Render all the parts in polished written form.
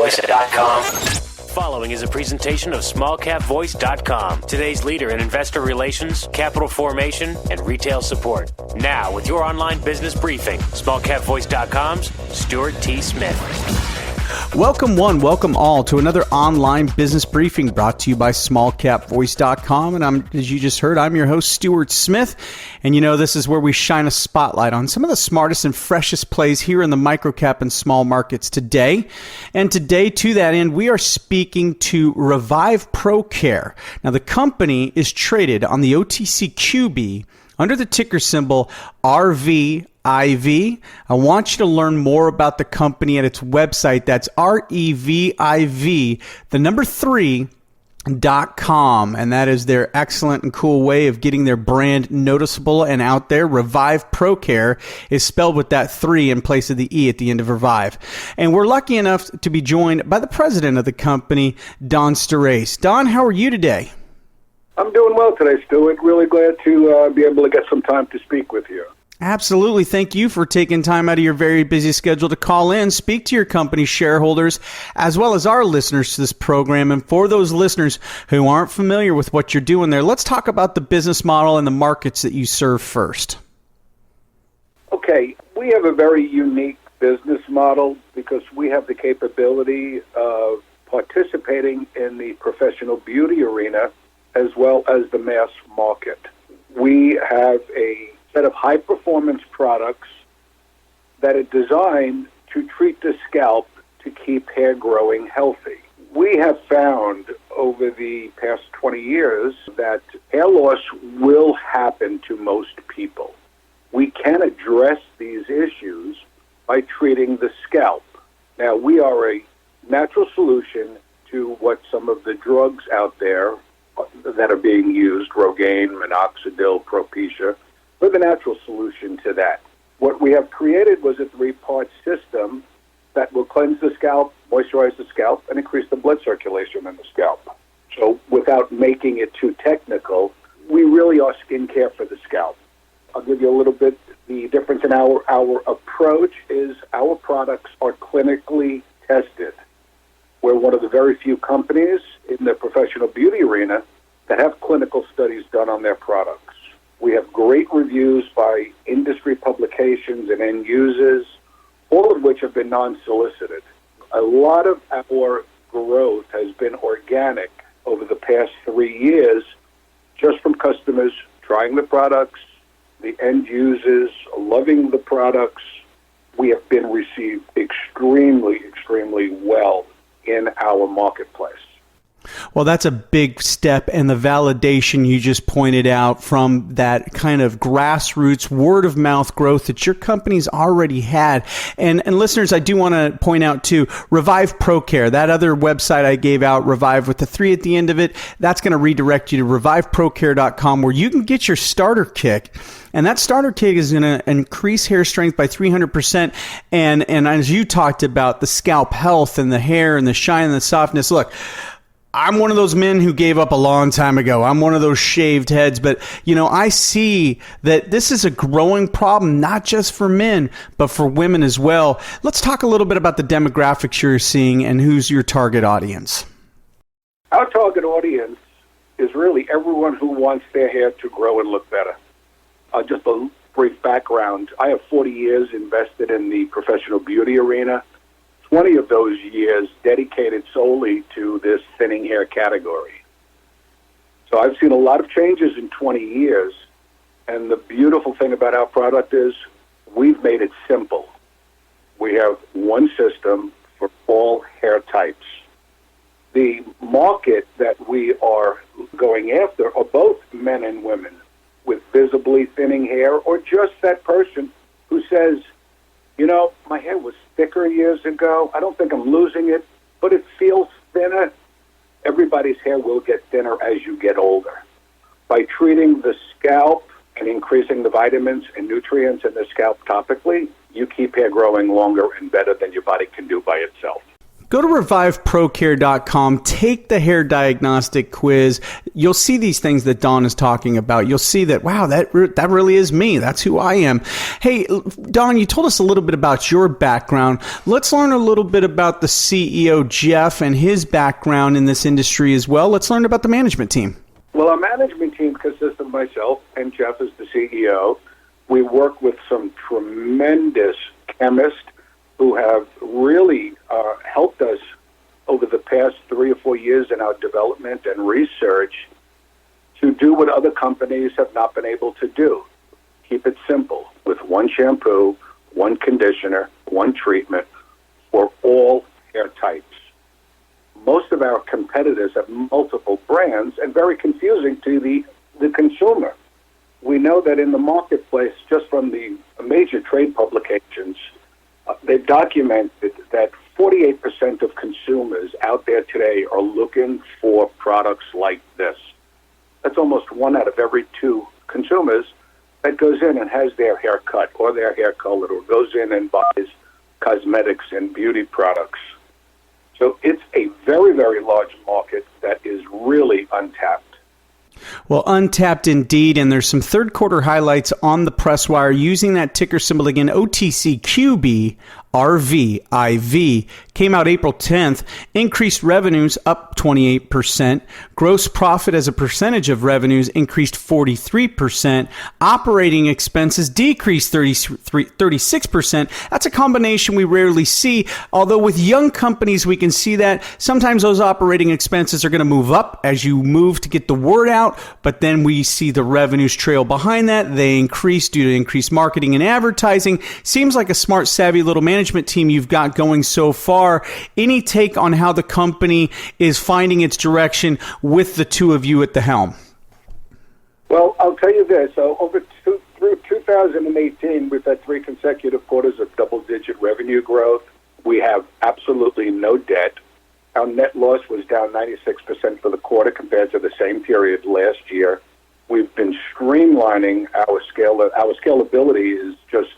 SmallCapVoice.com. Following is a presentation of SmallCapVoice.com, today's leader in investor relations, capital formation, and retail support. Now, with your online business briefing, SmallCapVoice.com's Stuart T. Smith. Welcome welcome all to another online business briefing brought to you by SmallCapVoice.com. And as you just heard, I'm your host, Stuart Smith. And you know, this is where we shine a spotlight on some of the smartest and freshest plays here in the microcap and small markets today. And today, to that end, we are speaking to Reviv3 Procare. Now, the company is traded on the OTCQB under the ticker symbol RVIV. I want you to learn more about the company at its website. That's REVIV, the number 3.com. And that is their excellent and cool way of getting their brand noticeable and out there. Reviv3 Procare is spelled with that 3 in place of the E at the end of Revive. And we're lucky enough to be joined by the president of the company, Don Starace. Don, how are you today? I'm doing well today, Stuart. Really glad to be able to get some time to speak with you. Absolutely. Thank you for taking time out of your very busy schedule to call in, speak to your company shareholders, as well as our listeners to this program. And for those listeners who aren't familiar with what you're doing there, let's talk about the business model and the markets that you serve first. Okay. We have a very unique business model because we have the capability of participating in the professional beauty arena as well as the mass market. We have a set of high-performance products that are designed to treat the scalp to keep hair growing healthy. We have found over the past 20 years that hair loss will happen to most people. We can address these issues by treating the scalp. Now, we are a natural solution to what some of the drugs out there that are being used, Rogaine, minoxidil, Propecia, we're the natural solution to that. What we have created was a 3-part system that will cleanse the scalp, moisturize the scalp, and increase the blood circulation in the scalp. So without making it too technical, we really are skincare for the scalp. I'll give you a little bit. The difference in our approach is our products are clinically tested. We're one of the very few companies in the professional beauty arena that have clinical studies done on their products. We have great reviews by industry publications and end users, all of which have been non-solicited. A lot of our growth has been organic over the past 3 years, just from customers trying the products, the end users loving the products. We have been received extremely well in our marketplace. Well, that's a big step, and the validation you just pointed out from that kind of grassroots word-of-mouth growth that your company's already had. And listeners, I do want to point out, too, Reviv3 Procare, that other website I gave out, Revive with the 3 at the end of it, that's going to redirect you to RevivProcare.com, where you can get your starter kit. And that starter kit is going to increase hair strength by 300%. And as you talked about, the scalp health and the hair and the shine and the softness. Look, I'm one of those men who gave up a long time ago. I'm one of those shaved heads. But, you know, I see that this is a growing problem, not just for men, but for women as well. Let's talk a little bit about the demographics you're seeing and who's your target audience. Our target audience is really everyone who wants their hair to grow and look better. Just a brief background. I have 40 years invested in the professional beauty arena. 20 of those years dedicated solely to this thinning hair category. So I've seen a lot of changes in 20 years, and the beautiful thing about our product is we've made it simple. We have one system for all hair types. The market that we are going after are both men and women with visibly thinning hair, or just that person who says, you know, my hair was thicker years ago. I don't think I'm losing it, but it feels thinner. Everybody's hair will get thinner as you get older. By treating the scalp and increasing the vitamins and nutrients in the scalp topically, you keep hair growing longer and better than your body can do by itself. Go to Reviv3Procare.com, take the hair diagnostic quiz. You'll see these things that Don is talking about. You'll see that, wow, that really is me. That's who I am. Hey, Don, you told us a little bit about your background. Let's learn a little bit about the CEO, Jeff, and his background in this industry as well. Let's learn about the management team. Well, our management team consists of myself and Jeff as the CEO. We work with some tremendous chemists who have really helped us over the past 3 or 4 years in our development and research to do what other companies have not been able to do. Keep it simple with one shampoo, one conditioner, one treatment for all hair types. Most of our competitors have multiple brands and very confusing to the consumer. We know that in the marketplace, just from the major trade publications, they've documented that 48% of consumers out there today are looking for products like this. That's almost 1 out of every 2 consumers that goes in and has their hair cut or their hair colored or goes in and buys cosmetics and beauty products. So it's a very, very large market that is really untapped. Well, untapped indeed, and there's some third quarter highlights on the press wire using that ticker symbol again, OTCQB, RVIV, came out April 10th, increased revenues up 28%, gross profit as a percentage of revenues increased 43%, operating expenses decreased 36%. That's a combination we rarely see, although with young companies we can see that sometimes those operating expenses are going to move up as you move to get the word out, but then we see the revenues trail behind that. They increase due to increased marketing and advertising. Seems like a smart, savvy little management team you've got going so far. Any take on how the company is finding its direction with the two of you at the helm? Well, I'll tell you this. So through 2018, we've had 3 consecutive quarters of double-digit revenue growth. We have absolutely no debt. Our net loss was down 96% for the quarter compared to the same period last year. We've been streamlining our scale. Our scalability is just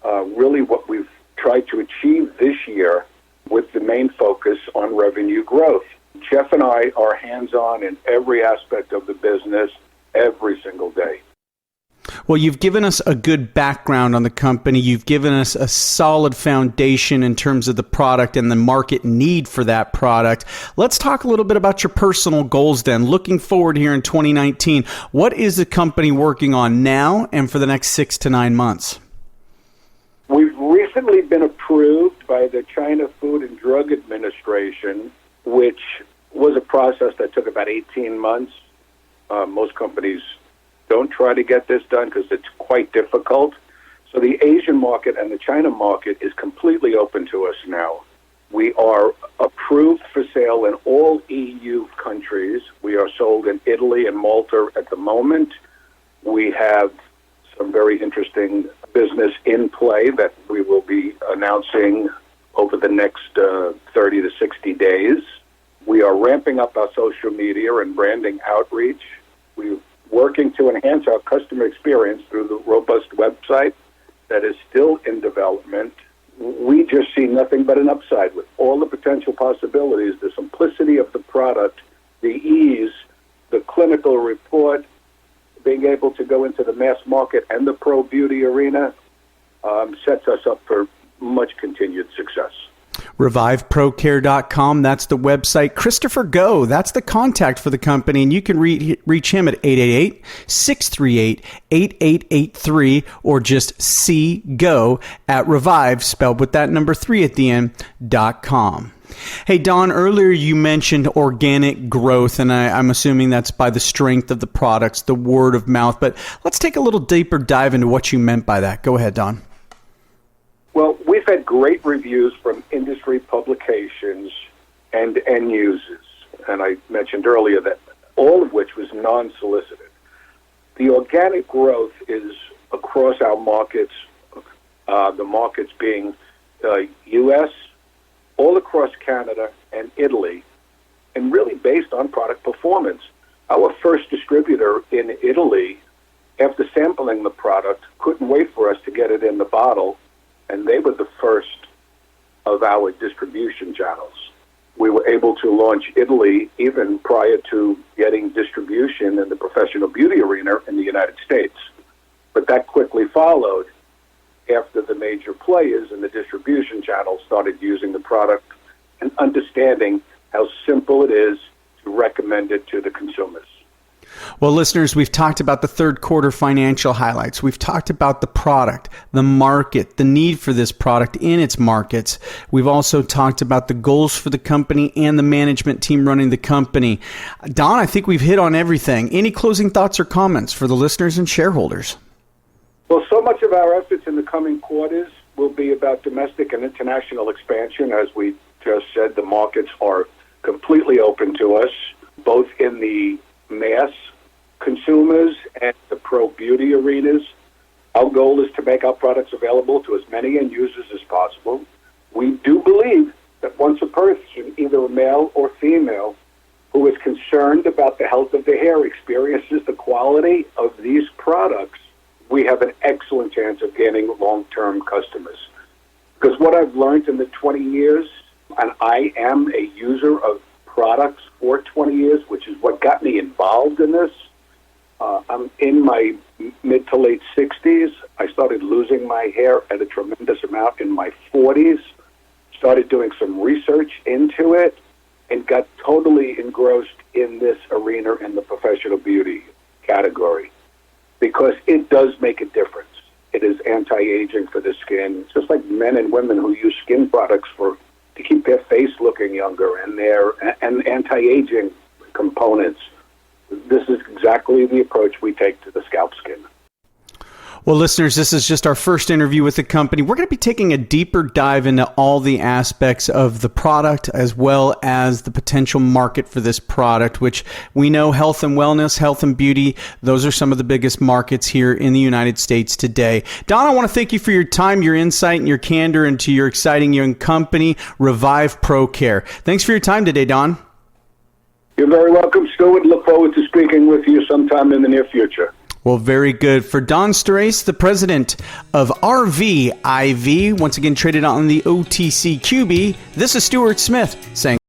really what we've tried to achieve this year with the main focus on revenue growth. Jeff and I are hands-on in every aspect of the business every single day. Well, you've given us a good background on the company. You've given us a solid foundation in terms of the product and the market need for that product. Let's talk a little bit about your personal goals then. Looking forward here in 2019, what is the company working on now and for the next 6 to 9 months? We've recently been approved by the China Food and Drug Administration, which was a process that took about 18 months. Most companies don't try to get this done because it's quite difficult. So the Asian market and the China market is completely open to us now. We are approved for sale in all EU countries. We are sold in Italy and Malta at the moment. We have some very interesting business in play that we will be announcing over the next 30 to 60 days. We are ramping up our social media and branding outreach. We're working to enhance our customer experience through the robust website that is still in development. We just see nothing but an upside with all the potential possibilities, the simplicity of the product, the ease, the clinical report, being able to go into the mass market and the pro beauty arena sets us up for much continued success. Reviv3Procare.com, that's the website. Christopher Go, that's the contact for the company, and you can reach him at 888-638-8883 or just cgo at Reviv, spelled with that number 3 at the end, .com. Hey, Don, earlier you mentioned organic growth, and I'm assuming that's by the strength of the products, the word of mouth, but let's take a little deeper dive into what you meant by that. Go ahead, Don. Well, we've had great reviews from industry publications and end users, and I mentioned earlier that all of which was non-solicited. The organic growth is across our markets, the markets being U.S., all across Canada and Italy, and really based on product performance. Our first distributor in Italy, after sampling the product, couldn't wait for us to get it in the bottle, and they were the first of our distribution channels. We were able to launch Italy even prior to getting distribution in the professional beauty arena in the United States. But that quickly followed after the major players in the distribution channels started using the product and understanding how simple it is to recommend it to the consumers. Well, listeners, we've talked about the third quarter financial highlights. We've talked about the product, the market, the need for this product in its markets. We've also talked about the goals for the company and the management team running the company. Don, I think we've hit on everything. Any closing thoughts or comments for the listeners and shareholders? Well, so much of our efforts in the coming quarters will be about domestic and international expansion. As we just said, the markets are completely open to us, both in the mass consumers and the pro beauty arenas. Our goal is to make our products available to as many end users as possible. We do believe that once a person, either a male or female, who is concerned about the health of their hair experiences the quality of these products, we have an excellent chance of gaining long-term customers. Because what I've learned in the 20 years, and I am a user of products for 20 years, which is what got me involved in this. I'm in my mid to late 60s. I started losing my hair at a tremendous amount in my 40s, started doing some research into it, and got totally engrossed in this arena in the professional beauty category because it does make a difference. It is anti-aging for the skin. It's just like men and women who use skin products to keep their face looking younger and anti-aging components. This is exactly the approach we take to the scalp skin. Well, listeners, this is just our first interview with the company. We're going to be taking a deeper dive into all the aspects of the product as well as the potential market for this product, which we know health and wellness, health and beauty, those are some of the biggest markets here in the United States today. Don, I want to thank you for your time, your insight, and your candor into your exciting young company, Reviv3 Procare. Thanks for your time today, Don. You're very welcome, Stuart. Look forward to speaking with you sometime in the near future. Well, very good. For Don Starace, the president of RVIV, once again traded on the OTCQB, this is Stuart Smith saying